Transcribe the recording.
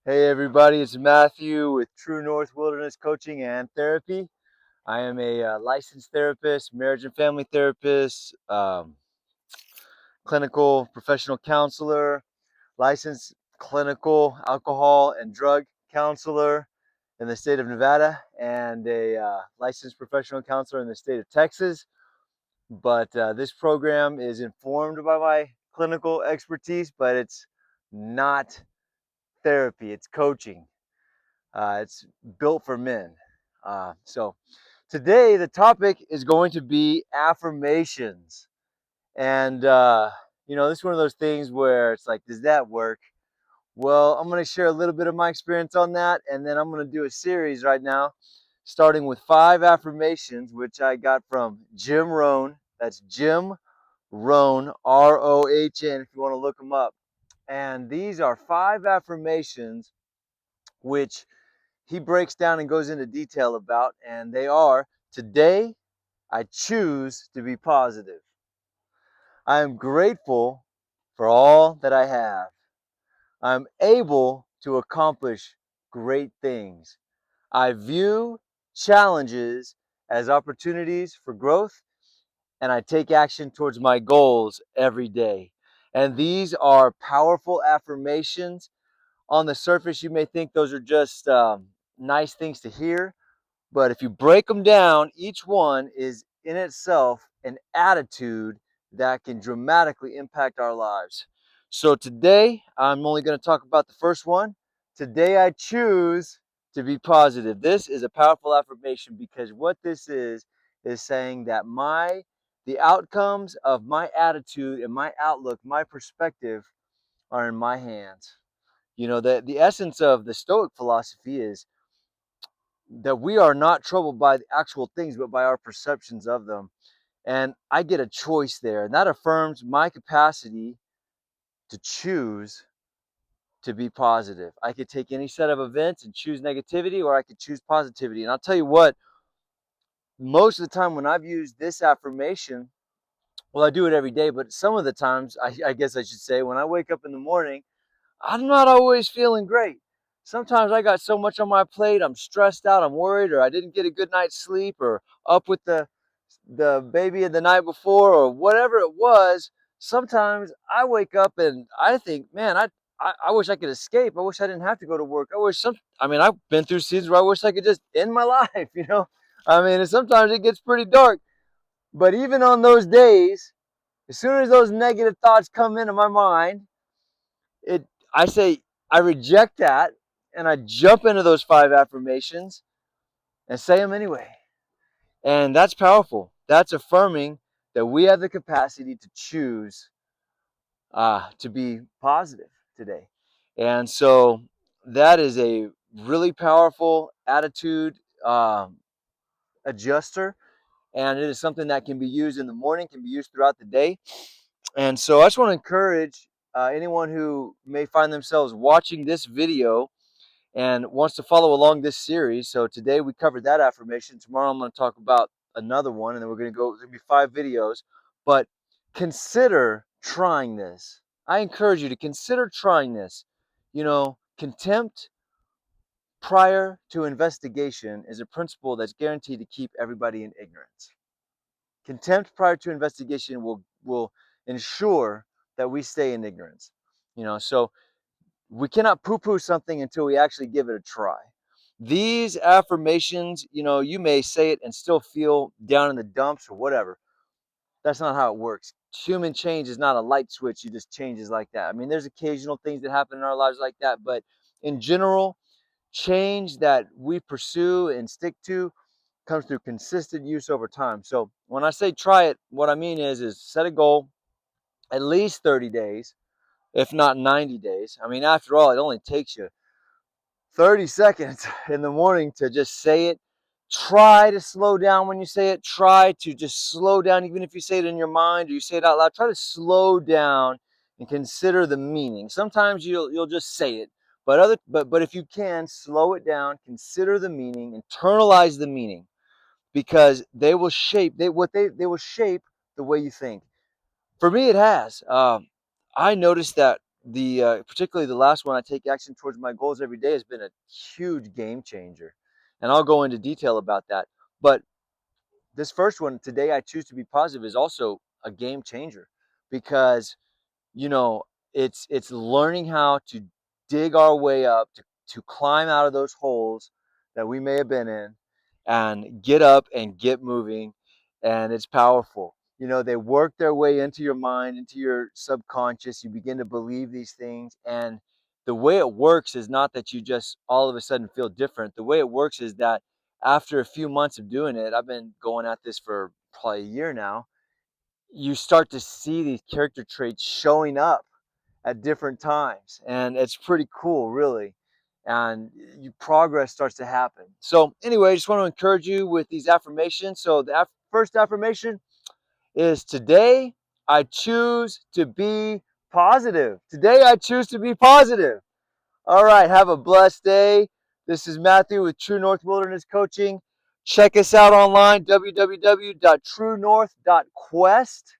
Hey everybody, it's Matthew with True North Wilderness Coaching and Therapy. I am a licensed therapist, marriage and family therapist, clinical professional counselor, licensed clinical alcohol and drug counselor in the state of Nevada, and a licensed professional counselor in the state of Texas. But this program is informed by my clinical expertise, but it's not therapy, it's coaching. It's built for men. So today the topic is going to be affirmations. And, this is one of those things where it's like, does that work? Well, I'm going to share a little bit of my experience on that. And then I'm going to do a series right now, starting with 5 affirmations, which I got from Jim Rohn. That's Jim Rohn, Rohn, if you want to look him up. And these are 5 affirmations which he breaks down and goes into detail about, and they are: today I choose to be positive. I am grateful for all that I have. I'm able to accomplish great things. I view challenges as opportunities for growth, and I take action towards my goals every day. And these are powerful affirmations. On the surface, you may think those are just nice things to hear. But if you break them down, each one is in itself an attitude that can dramatically impact our lives. So today, I'm only going to talk about the first one. Today, I choose to be positive. This is a powerful affirmation because what this is saying that the outcomes of my attitude and my outlook, my perspective are in my hands. The essence of the Stoic philosophy is that we are not troubled by the actual things, but by our perceptions of them. And I get a choice there. And that affirms my capacity to choose to be positive. I could take any set of events and choose negativity, or I could choose positivity. And I'll tell you what, most of the time when I've used this affirmation, well, I do it every day, but some of the times, I guess I should say, when I wake up in the morning, I'm not always feeling great. Sometimes I got so much on my plate, I'm stressed out, I'm worried, or I didn't get a good night's sleep, or up with the baby the night before, or whatever it was. Sometimes I wake up and I think, man, I wish I could escape. I wish I didn't have to go to work. I've been through seasons where I wish I could just end my life. And sometimes it gets pretty dark. But even on those days, as soon as those negative thoughts come into my mind, it I say I reject that and I jump into those 5 affirmations and say them anyway. And that's powerful. That's affirming that we have the capacity to choose to be positive today. And so that is a really powerful attitude adjuster. And it is something that can be used in the morning, can be used throughout the day. And so I just want to encourage anyone who may find themselves watching this video and wants to follow along this series. So today we covered that affirmation. Tomorrow I'm going to talk about another one, and then there's going to be 5 videos. But consider trying this. I encourage you to consider trying this. Contempt prior to investigation is a principle that's guaranteed to keep everybody in ignorance. Contempt prior to investigation will ensure that we stay in ignorance. So we cannot poo-poo something until we actually give it a try. These affirmations, you may say it and still feel down in the dumps or whatever. That's not how it works. Human change is not a light switch. You just changes like that. There's occasional things that happen in our lives like that, but in general, change that we pursue and stick to comes through consistent use over time. So when I say try it, what I mean is set a goal, at least 30 days, if not 90 days. After all, it only takes you 30 seconds in the morning to just say it. Try to slow down when you say it. Try to just slow down, even if you say it in your mind or you say it out loud. Try to slow down and consider the meaning. Sometimes you'll just say it, but if you can, slow it down, consider the meaning, internalize the meaning, because they will shape they will shape the way you think. For me, it has. I noticed that particularly the last one, I take action towards my goals every day, has been a huge game changer, and I'll go into detail about that. But this first one, today I choose to be positive, is also a game changer because you know it's learning how to dig our way up to climb out of those holes that we may have been in and get up and get moving. And it's powerful. They work their way into your mind, into your subconscious. You begin to believe these things, and the way it works is not that you just all of a sudden feel different. The way it works is that after a few months of doing it, I've been going at this for probably a year now, you start to see these character traits showing up at different times, and it's pretty cool, really. And progress starts to happen. So anyway, I just want to encourage you with these affirmations. So the first affirmation is, today I choose to be positive. Today I choose to be positive. All right, have a blessed day. This is Matthew with True North Wilderness Coaching. Check us out online, www.truenorth.quest.